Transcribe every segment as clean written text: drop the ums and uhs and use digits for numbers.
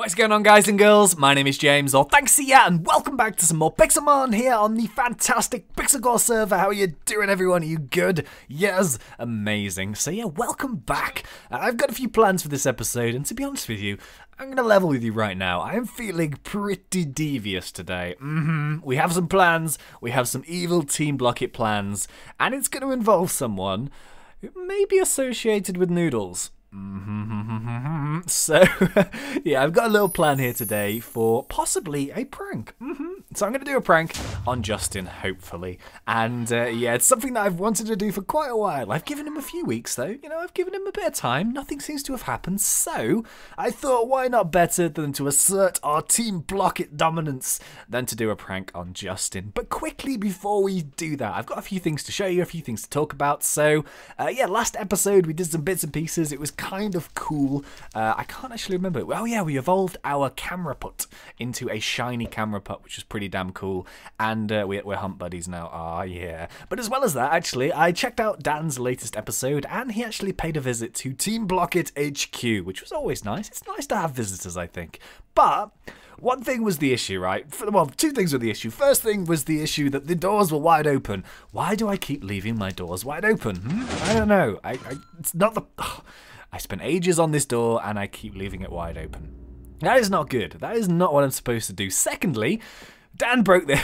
What's going on, guys and girls? My name is James, or ThnxCya, and welcome back to some more PIXELMON here on the fantastic Pixelcore server. How are you doing, everyone? Are you good? Yes, amazing. So yeah, welcome back. I've got a few plans for this episode, and to be honest with you, I'm going to level with you right now. I am feeling pretty devious today. We have some plans, we have some evil Team Block-It plans, and it's going to involve someone who may be associated with noodles. So, yeah, I've got a little plan here today for possibly a prank. So I'm going to do a prank on Justin, hopefully. And, yeah, it's something that I've wanted to do for quite a while. I've given him a few weeks, though. You know, I've given him a bit of time. Nothing seems to have happened. So, I thought, why not better than to assert our Team Block-It dominance than to do a prank on Justin. But quickly, before we do that, I've got a few things to show you, a few things to talk about. So, yeah, last episode, we did some bits and pieces. It was kind of cool. I can't actually remember. Oh yeah, we evolved our camera putt into a shiny camera putt, which was pretty damn cool. And we're hunt buddies now. Ah, yeah. But as well as that, actually, I checked out Dan's latest episode, and he actually paid a visit to Team Block-It HQ, which was always nice. It's nice to have visitors, I think. But one thing was the issue, right? Well, two things were the issue. First thing was the issue that the doors were wide open. Why do I keep leaving my doors wide open? I don't know. It's not the... I spent ages on this door and I keep leaving it wide open. That is not good. That is not what I'm supposed to do. Secondly, Dan broke this.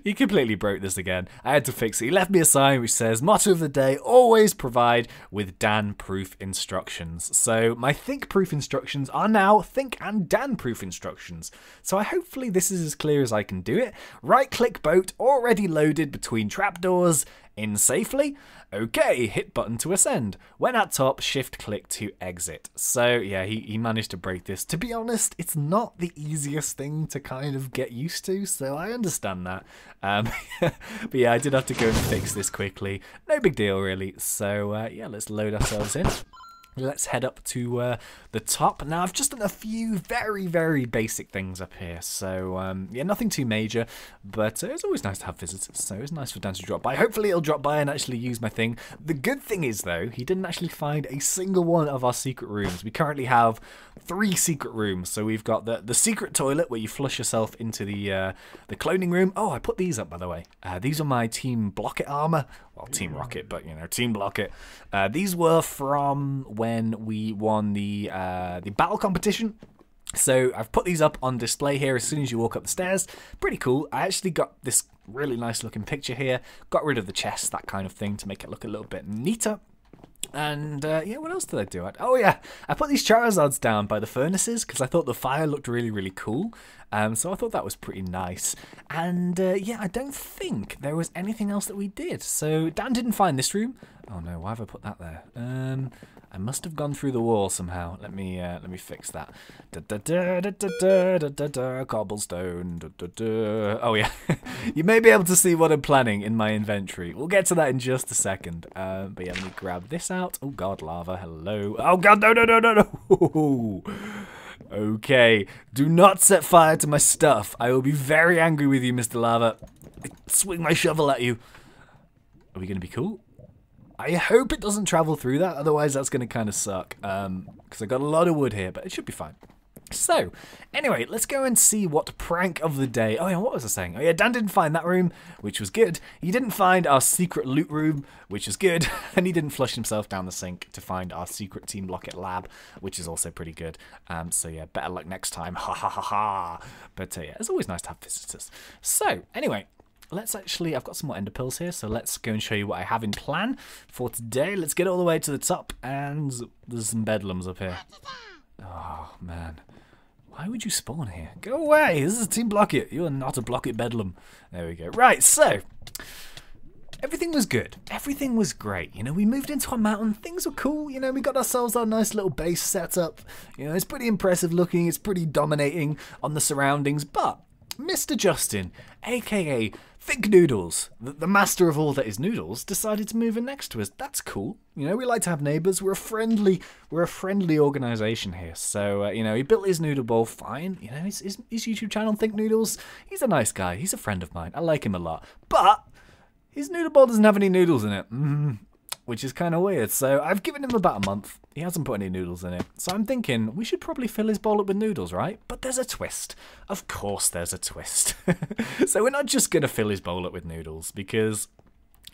He completely broke this again. I had to fix it. He left me a sign which says, motto of the day, always provide with Dan-proof instructions. So my think-proof instructions are now think and Dan-proof instructions. So hopefully this is as clear as I can do it. Right-click boat already loaded between trapdoors. In safely. Okay, hit button to ascend. When at top, shift click to exit. So yeah, he managed to break this. To be honest, it's not the easiest thing to kind of get used to, so I understand that. But yeah, I did have to go and fix this quickly. No big deal really. So yeah, let's load ourselves in. Let's head up to the top. Now, I've just done a few very, very basic things up here. So, yeah, nothing too major. But it's always nice to have visitors. So it's nice for Dan to drop by. Hopefully, he'll drop by and actually use my thing. The good thing is, though, he didn't actually find a single one of our secret rooms. We currently have 3 secret rooms. So we've got the secret toilet where you flush yourself into the cloning room. Oh, I put these up, by the way. These are my Team Block-It armor. Well, Team Rocket, but, you know, Team Block-It. These were from when we won the battle competition. So I've put these up on display here as soon as you walk up the stairs. Pretty cool. I actually got this really nice looking picture here. Got rid of the chest, that kind of thing, to make it look a little bit neater. And, yeah, what else did I do? Oh, yeah, I put these Charizards down by the furnaces because I thought the fire looked really, really cool. So I thought that was pretty nice. And, yeah, I don't think there was anything else that we did. So Dan didn't find this room. Oh, no, why have I put that there? I must have gone through the wall somehow. Let me fix that. Cobblestone. Oh yeah, you may be able to see what I'm planning in my inventory. We'll get to that in just a second. But yeah, let me grab this out. Oh god, lava. Hello. Oh god, no. Okay, do not set fire to my stuff. I will be very angry with you, Mr. Lava. I swing my shovel at you. Are we gonna be cool? I hope it doesn't travel through that, otherwise that's going to kind of suck, because I got a lot of wood here, but it should be fine. So, anyway, let's go and see what prank of the day... Oh yeah, what was I saying? Oh yeah, Dan didn't find that room, which was good. He didn't find our secret loot room, which is good. And he didn't flush himself down the sink to find our secret Team Block-It lab, which is also pretty good. So yeah, better luck next time. Ha ha ha ha. But yeah, it's always nice to have visitors. So, anyway... Let's actually, I've got some more ender pearls here, so let's go and show you what I have in plan for today. Let's get all the way to the top, and there's some bedlams up here. Oh, man. Why would you spawn here? Go away! This is Team Block-It. You are not a Block-It bedlam. There we go. Right, so... Everything was good. Everything was great. You know, we moved into a mountain. Things were cool. You know, we got ourselves our nice little base set up. You know, it's pretty impressive looking. It's pretty dominating on the surroundings, but... Mr. Justin, aka Thinknoodles, the master of all that is noodles, decided to move in next to us. That's cool. You know, we like to have neighbours. We're a friendly organisation here. So, you know, he built his noodle bowl fine. You know, his YouTube channel, Thinknoodles, he's a nice guy. He's a friend of mine. I like him a lot. But his noodle bowl doesn't have any noodles in it, which is kind of weird. So I've given him about a month. he hasn't put any noodles in it. So I'm thinking we should probably fill his bowl up with noodles, right? But there's a twist. Of course there's a twist. So we're not just going to fill his bowl up with noodles because,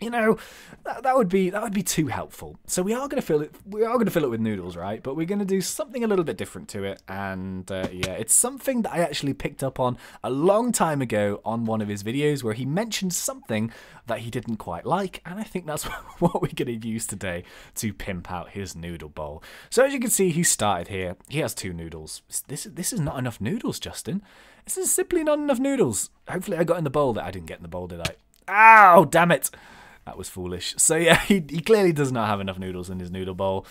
you know, that would be too helpful. So we are going to fill it with noodles, right? But we're going to do something a little bit different to it. And yeah, it's something that I actually picked up on a long time ago on one of his videos where he mentioned something that he didn't quite like, and I think that's what we're going to use today to pimp out his noodle bowl. So as you can see, he started here. He has 2 noodles. This is not enough noodles, Justin. This is simply not enough noodles. Hopefully I got in the bowl. I didn't get in the bowl, did I? Ow, damn it. That was foolish. So yeah, he clearly does not have enough noodles in his noodle bowl.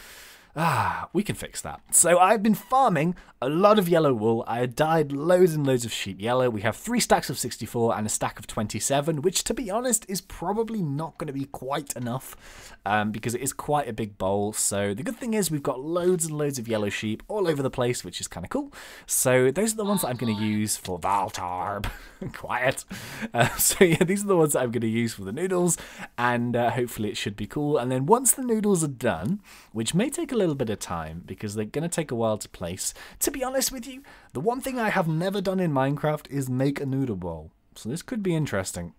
We can fix that. So I've been farming a lot of yellow wool. I had dyed loads and loads of sheep yellow. We have 3 stacks of 64 and a stack of 27, which to be honest is probably not going to be quite enough because it is quite a big bowl. So the good thing is we've got loads and loads of yellow sheep all over the place, which is kind of cool. So those are the ones that I'm going to use for Valtarb. Quiet. So yeah, these are the ones that I'm going to use for the noodles, and hopefully it should be cool. And then once the noodles are done, which may take a little bit of time because they're going to take a while to place. To be honest with you, the one thing I have never done in Minecraft is make a noodle bowl. So this could be interesting.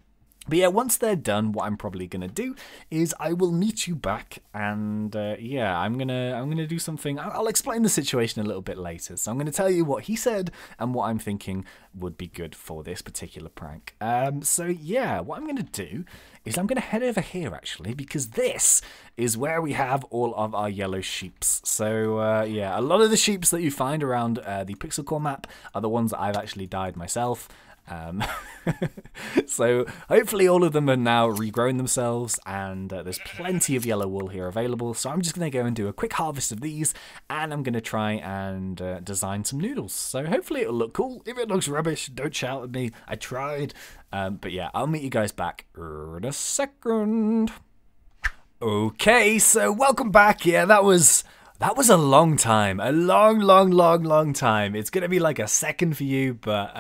But yeah, once they're done, what I'm probably going to do is I will meet you back, and yeah, I'm gonna do something. I'll explain the situation a little bit later. So I'm going to tell you what he said and what I'm thinking would be good for this particular prank. So yeah, what I'm going to do is I'm going to head over here actually, because this is where we have all of our yellow sheeps. So yeah, a lot of the sheeps that you find around the Pixelcore map are the ones that I've actually dyed myself. So hopefully all of them are now regrowing themselves, and there's plenty of yellow wool here available. So I'm just going to go and do a quick harvest of these, and I'm going to try and design some noodles. So hopefully it'll look cool. If it looks rubbish, don't shout at me. I tried. But yeah, I'll meet you guys back in a second. Okay, so welcome back. Yeah, that was a long time. A long time. It's going to be like a second for you, but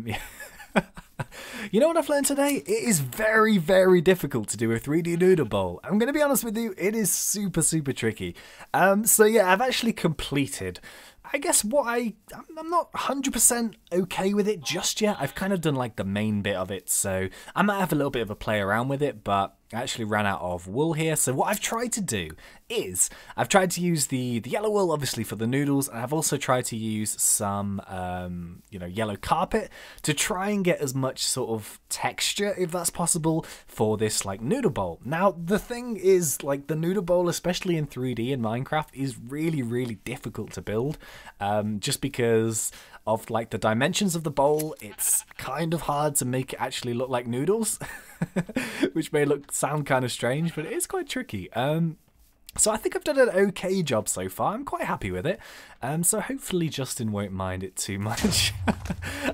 yeah. You know what I've learned today? It is very, very difficult to do a 3D noodle bowl. I'm going to be honest with you, it is super tricky. So yeah, I've actually completed, I guess I'm not 100% okay with it just yet. I've kind of done like the main bit of it, so I might have a little bit of a play around with it, but I actually ran out of wool here. So what I've tried to do is I've tried to use the yellow wool obviously for the noodles, and I've also tried to use some you know, yellow carpet to try and get as much sort of texture, if that's possible, for this like noodle bowl. Now the thing is, like, the noodle bowl, especially in 3D in Minecraft, is really difficult to build, just because of like the dimensions of the bowl. It's kind of hard to make it actually look like noodles. Which may sound kind of strange, but it is quite tricky. So I think I've done an okay job so far. I'm quite happy with it. So hopefully Justin won't mind it too much.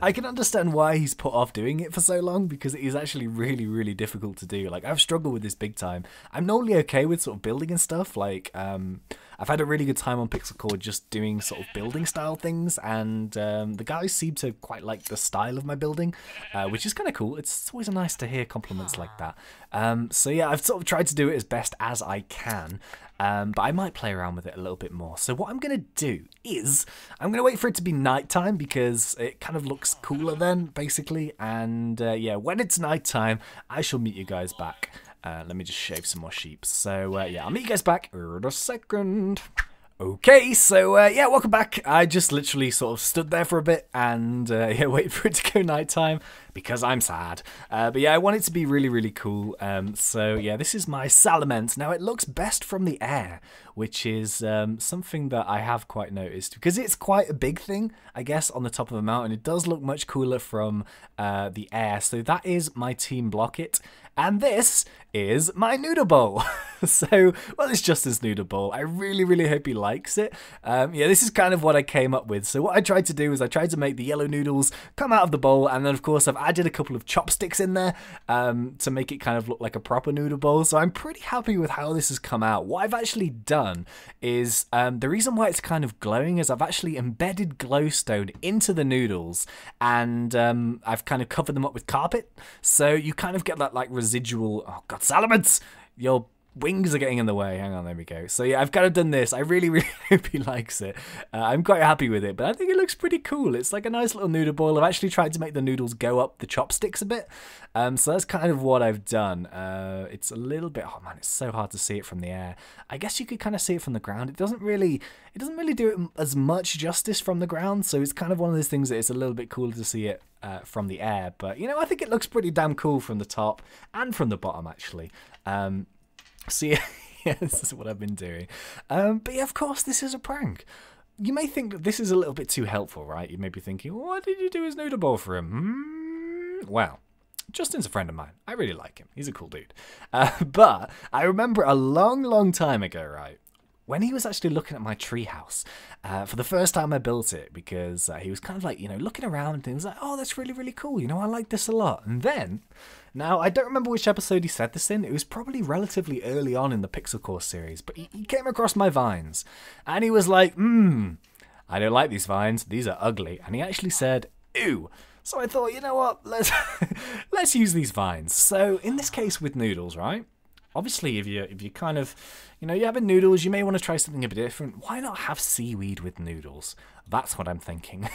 I can understand why he's put off doing it for so long, because it is actually really difficult to do. Like, I've struggled with this big time. I'm normally okay with sort of building and stuff. Like, I've had a really good time on Pixelcore just doing sort of building style things, and the guys seem to quite like the style of my building, which is kind of cool. It's always nice to hear compliments like that. So yeah, I've sort of tried to do it as best as I can. But I might play around with it a little bit more. So what I'm going to do is I'm going to wait for it to be nighttime, because it kind of looks cooler then, basically. And yeah, when it's nighttime, I shall meet you guys back. Let me just shave some more sheep. So yeah, I'll meet you guys back in a second. Okay, so yeah, welcome back. I just literally sort of stood there for a bit and yeah, waited for it to go nighttime because I'm sad. But yeah, I want it to be really cool. So yeah, this is my Salamence. Now it looks best from the air, which is something that I have quite noticed, because it's quite a big thing, I guess, on the top of a mountain. It does look much cooler from the air. So that is my Team Blockit. And this is my noodle bowl. So, well, it's Justin's noodle bowl. I really hope he likes it. Yeah, this is kind of what I came up with. So what I tried to do is I tried to make the yellow noodles come out of the bowl, and then of course I've added a couple of chopsticks in there to make it kind of look like a proper noodle bowl. So I'm pretty happy with how this has come out. What I've actually done is, the reason why it's kind of glowing is I've actually embedded glowstone into the noodles, and I've kind of covered them up with carpet. So you kind of get that like residual, oh god, Salamence! You're wings are getting in the way. Hang on, there we go. So yeah, I've kind of done this. I really, really hope he likes it. I'm quite happy with it, but I think it looks pretty cool. It's like a nice little noodle ball. I've actually tried to make the noodles go up the chopsticks a bit. So that's kind of what I've done. It's a little bit, oh man, it's so hard to see it from the air. I guess you could kind of see it from the ground. It doesn't really do it as much justice from the ground. So it's kind of one of those things that it's a little bit cooler to see it from the air. But, you know, I think it looks pretty damn cool from the top and from the bottom, actually. So yeah, this is what I've been doing. But yeah, of course, this is a prank. You may think that this is a little bit too helpful, right? You may be thinking, what did you do his noodle bowl for him? Well, Justin's a friend of mine. I really like him. He's a cool dude. But I remember a long, long time ago, right, when he was actually looking at my treehouse for the first time I built it, because he was kind of like, you know, looking around and he was like, oh, that's really, really cool. You know, I like this a lot. And then, now, I don't remember which episode he said this in. It was probably relatively early on in the Pixelcore series, but he came across my vines and he was like, I don't like these vines. These are ugly. And he actually said, ew. So I thought, you know what, let's use these vines. So in this case with noodles, right? Obviously, if you kind of, you know, you're having noodles, you may want to try something a bit different. Why not have seaweed with noodles? That's what I'm thinking.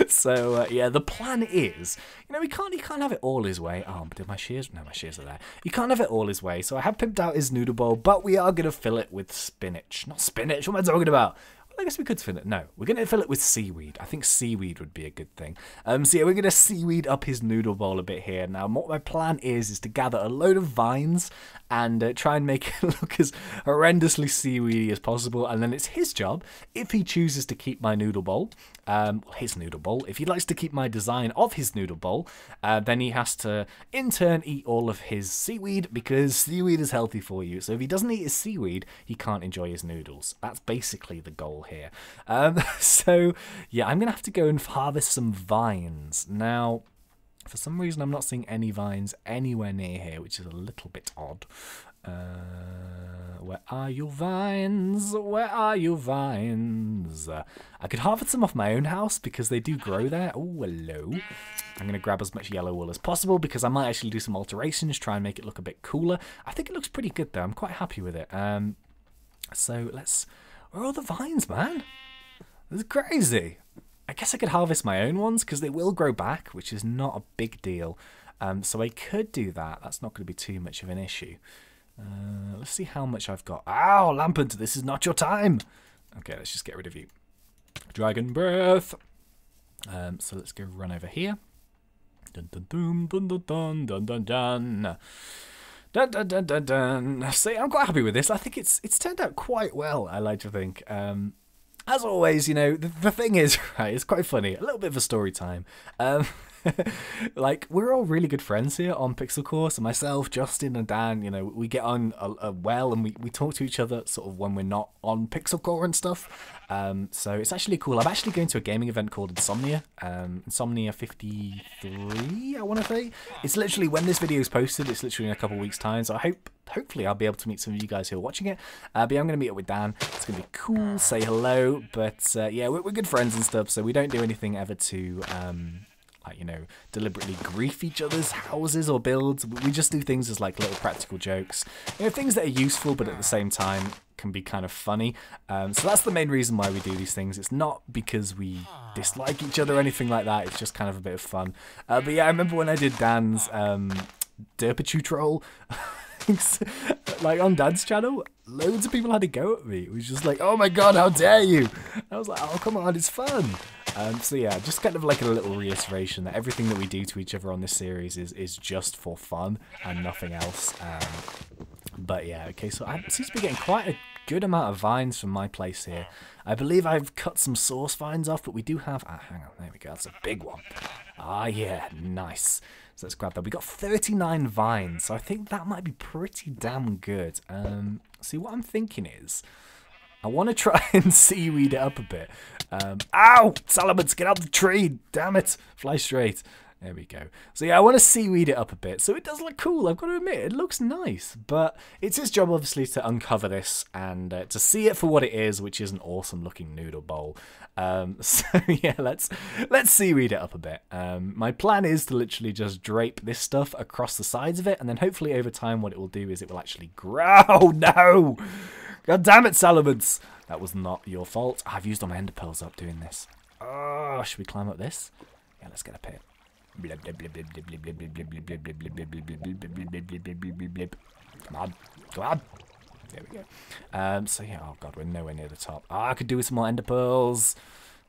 So yeah, the plan is, you know, he can't have it all his way. Oh, did my shears? No, my shears are there. He can't have it all his way. So I have pimped out his noodle bowl, but we are gonna fill it with spinach. Not spinach. What am I talking about? I guess we could fill it. No, we're going to fill it with seaweed. I think seaweed would be a good thing. So yeah, we're going to seaweed up his noodle bowl a bit here. Now, what my plan is to gather a load of vines and try and make it look as horrendously seaweedy as possible. And then it's his job, if he chooses to keep my noodle bowl, his noodle bowl, if he likes to keep my design of his noodle bowl, then he has to, in turn, eat all of his seaweed, because seaweed is healthy for you. So if he doesn't eat his seaweed, he can't enjoy his noodles. That's basically the goal here. So yeah, I'm gonna have to go and harvest some vines. Now, for some reason I'm not seeing any vines anywhere near here, which is a little bit odd. Where are you vines? Where are you vines? I could harvest them off my own house because they do grow there. Oh, hello. I'm going to grab as much yellow wool as possible because I might actually do some alterations, try and make it look a bit cooler. I think it looks pretty good though. I'm quite happy with it. So let's... Where are all the vines, man? This is crazy. I guess I could harvest my own ones because they will grow back, which is not a big deal. So I could do that. That's not going to be too much of an issue. Let's see how much I've got. Ow, Lampant, this is not your time. Okay, let's just get rid of you. Dragon breath. So let's go run over here. Dun dun dun dun dun dun dun dun dun. Dun, dun, dun, dun, dun. See, I'm quite happy with this. I think it's turned out quite well, I like to think. As always, you know, the thing is, right, it's quite funny. A little bit of a story time. Like, we're all really good friends here on Pixelcore. So myself, Justin and Dan, you know, we get on well, and we talk to each other sort of when we're not on Pixelcore and stuff. So it's actually cool. I'm actually going to a gaming event called Insomnia. Insomnia 53, I want to say. It's literally, when this video is posted, it's literally in a couple of weeks' time. So hopefully I'll be able to meet some of you guys who are watching it. But yeah, I'm going to meet up with Dan. It's going to be cool, say hello. But yeah, we're good friends and stuff, so we don't do anything ever to... like, you know, deliberately grief each other's houses or builds. We just do things as like little practical jokes, you know, things that are useful but at the same time can be kind of funny. So that's the main reason why we do these things. It's not because we dislike each other or anything like that. It's just kind of a bit of fun. But yeah, I remember when I did Dan's Derpichu troll, like on Dan's channel, loads of people had to go at me. It was just like, oh my god, how dare you? I was like, oh come on, it's fun. So yeah, just kind of like a little reiteration that everything that we do to each other on this series is just for fun and nothing else. But yeah, okay, so I seem to be getting quite a good amount of vines from my place here. I believe I've cut some source vines off, but we do have... hang on, there we go, that's a big one. Ah yeah, nice. So let's grab that. We got 39 vines, so I think that might be pretty damn good. See, what I'm thinking is, I want to try and seaweed it up a bit. Ow! Salamence, get out the tree! Damn it! Fly straight. There we go. So yeah, I want to seaweed it up a bit. So it does look cool, I've got to admit. It looks nice. But it's his job, obviously, to uncover this and to see it for what it is, which is an awesome looking noodle bowl. So yeah, let's seaweed it up a bit. My plan is to literally just drape this stuff across the sides of it, and then hopefully over time what it will do is it will actually grow. Oh, no! God damn it, Salamence! That was not your fault. I've used all my ender pearls up doing this. Oh, should we climb up this? Yeah, let's get up here. Come on, come on. There we go. So yeah, oh god, we're nowhere near the top. I could do with some more ender pearls.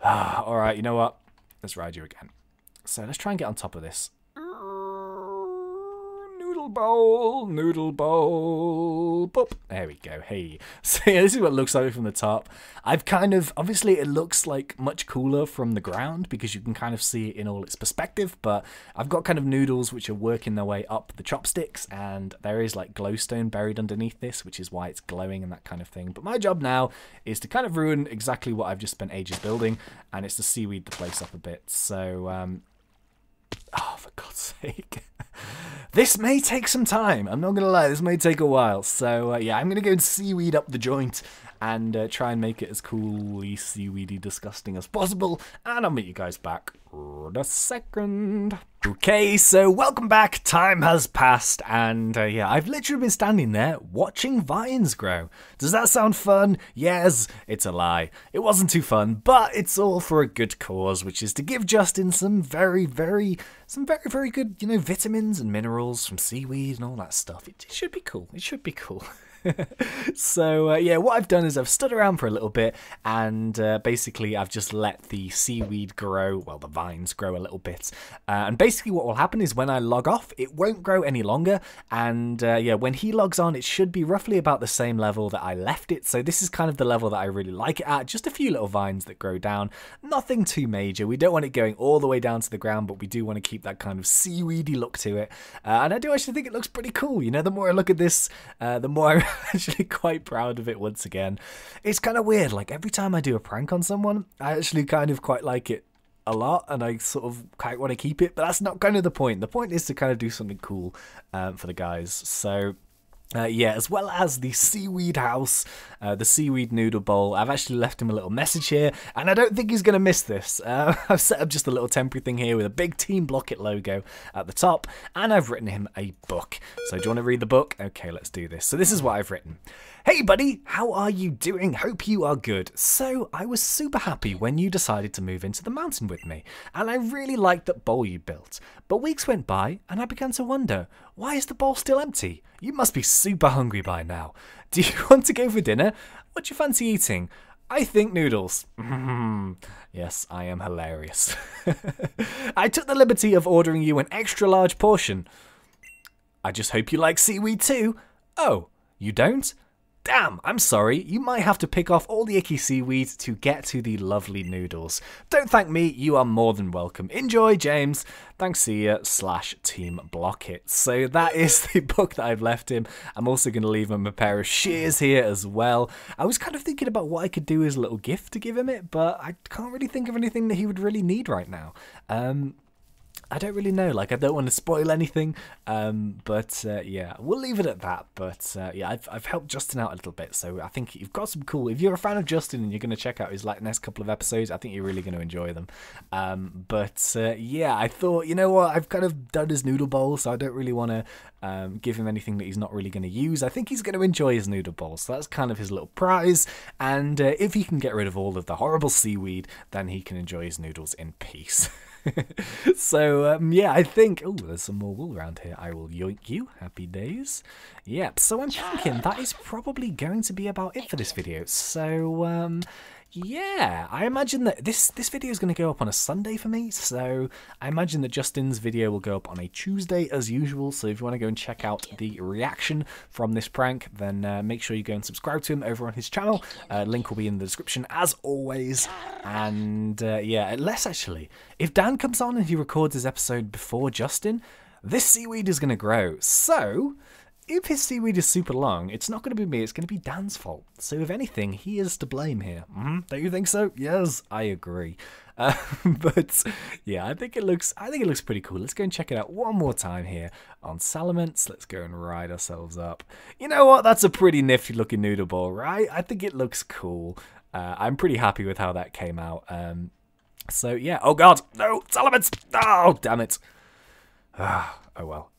Alright, you know what? Let's ride you again. So let's try and get on top of this. Noodle bowl, boop. There we go. Hey, so yeah, this is what it looks like from the top. I've kind of, obviously it looks like much cooler from the ground because you can kind of see it in all its perspective, but I've got kind of noodles which are working their way up the chopsticks, and there is like glowstone buried underneath this, which is why it's glowing and that kind of thing. But my job now is to kind of ruin exactly what I've just spent ages building, and it's to seaweed the place up a bit. So oh, for God's sake. This may take some time. I'm not going to lie, this may take a while. So, yeah, I'm going to go and seaweed up the joint and try and make it as coolly seaweedy disgusting as possible. And I'll meet you guys back in a second. Okay, so welcome back. Time has passed, and yeah, I've literally been standing there watching vines grow. Does that sound fun? Yes, it's a lie. It wasn't too fun, but it's all for a good cause, which is to give Justin some very, very good, you know, vitamins and minerals from seaweed and all that stuff. It should be cool. It should be cool. So yeah, what I've done is I've stood around for a little bit, and basically I've just let the seaweed grow, well, the vines grow a little bit, and basically what will happen is when I log off, it won't grow any longer, and yeah, when he logs on, it should be roughly about the same level that I left it. So this is kind of the level that I really like it at, just a few little vines that grow down, nothing too major. We don't want it going all the way down to the ground, but we do want to keep that kind of seaweedy look to it, and I do actually think it looks pretty cool. You know, the more I look at this, the more I'm actually quite proud of it once again. It's kind of weird, like every time I do a prank on someone, I actually kind of quite like it a lot, and I sort of quite want to keep it, but that's not kind of the point. The point is to kind of do something cool for the guys. So yeah, as well as the seaweed house, the seaweed noodle bowl, I've actually left him a little message here, and I don't think he's going to miss this. I've set up just a little temporary thing here with a big Team Blockit logo at the top, and I've written him a book. So do you want to read the book? Okay, let's do this. So this is what I've written. Hey buddy, how are you doing? Hope you are good. So, I was super happy when you decided to move into the mountain with me, and I really liked that bowl you built. But weeks went by, and I began to wonder, why is the bowl still empty? You must be super hungry by now. Do you want to go for dinner? What do you fancy eating? I think noodles. Yes, I am hilarious. I took the liberty of ordering you an extra large portion. I just hope you like seaweed too. Oh, you don't? Damn, I'm sorry, you might have to pick off all the icky seaweed to get to the lovely noodles. Don't thank me, you are more than welcome. Enjoy, James. ThnxCya / Team Blockit. So that is the book that I've left him. I'm also going to leave him a pair of shears here as well. I was kind of thinking about what I could do as a little gift to give him it, but I can't really think of anything that he would really need right now. I don't really know, like I don't want to spoil anything, but yeah, we'll leave it at that. But yeah, I've helped Justin out a little bit, so I think you've got some cool, if you're a fan of Justin and you're going to check out his like next couple of episodes, I think you're really going to enjoy them. But yeah, I thought, you know what, I've kind of done his noodle bowl, so I don't really want to give him anything that he's not really going to use. I think he's going to enjoy his noodle bowl, so that's kind of his little prize, and if he can get rid of all of the horrible seaweed, then he can enjoy his noodles in peace. So yeah, I think, oh, there's some more wool around here. I will yoink you. Happy days. Yep, so I'm thinking that is probably going to be about it for this video. So yeah, I imagine that this video is going to go up on a Sunday for me, so I imagine that Justin's video will go up on a Tuesday as usual. So if you want to go and check out the reaction from this prank, then make sure you go and subscribe to him over on his channel. Link will be in the description as always. And yeah, unless actually, if Dan comes on and he records his episode before Justin, this seaweed is going to grow. So if his seaweed is super long, it's not going to be me, it's going to be Dan's fault. So if anything, he is to blame here. Don't you think so? Yes, I agree. But yeah, I think it looks pretty cool. Let's go and check it out one more time here on Salamence. Let's go and ride ourselves up. You know what? That's a pretty nifty looking noodle ball, right? I think it looks cool. I'm pretty happy with how that came out. So yeah. Oh god, no, Salamence! Oh damn it. Oh well.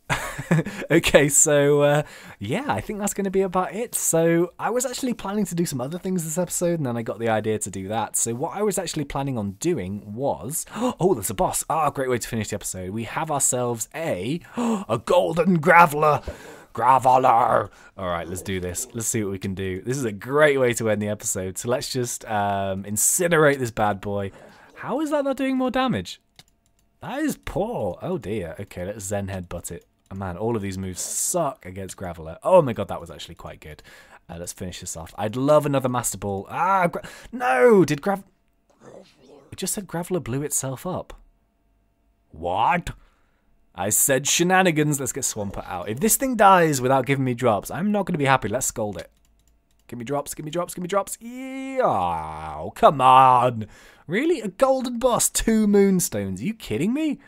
Okay, so yeah, I think that's going to be about it. So I was actually planning to do some other things this episode, and then I got the idea to do that. So what I was actually planning on doing was, oh, there's a boss. Great way to finish the episode. We have ourselves a golden graveler. All right, let's do this. Let's see what we can do. This is a great way to end the episode. So let's just incinerate this bad boy. How is that not doing more damage? That is poor. Oh dear. Okay, let's Zen headbutt it. Oh, man, all of these moves suck against Graveler. Oh my god, that was actually quite good. Let's finish this off. I'd love another Master Ball. No! Did It just said Graveler blew itself up. What? I said shenanigans. Let's get Swampert out. If this thing dies without giving me drops, I'm not going to be happy. Let's scold it. Give me drops, give me drops, give me drops. Yeah, oh, come on. Really? A golden boss? 2 moonstones? Are you kidding me?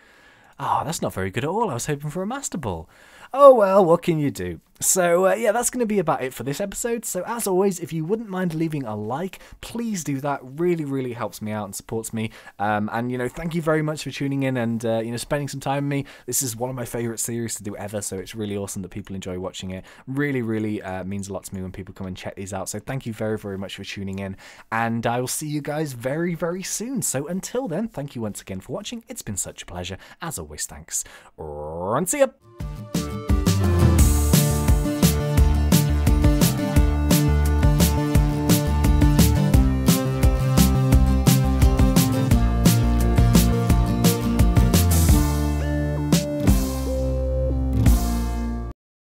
Oh, that's not very good at all. I was hoping for a Master Ball. Oh well, what can you do? So yeah, that's going to be about it for this episode. So as always, if you wouldn't mind leaving a like, please do that. Really, really helps me out and supports me. And you know, thank you very much for tuning in and you know, spending some time with me. This is one of my favorite series to do ever, so it's really awesome that people enjoy watching it. Really, really means a lot to me when people come and check these out. So thank you very, very much for tuning in, and I will see you guys very, very soon. So until then, thank you once again for watching. It's been such a pleasure. As always, thanks. And see ya.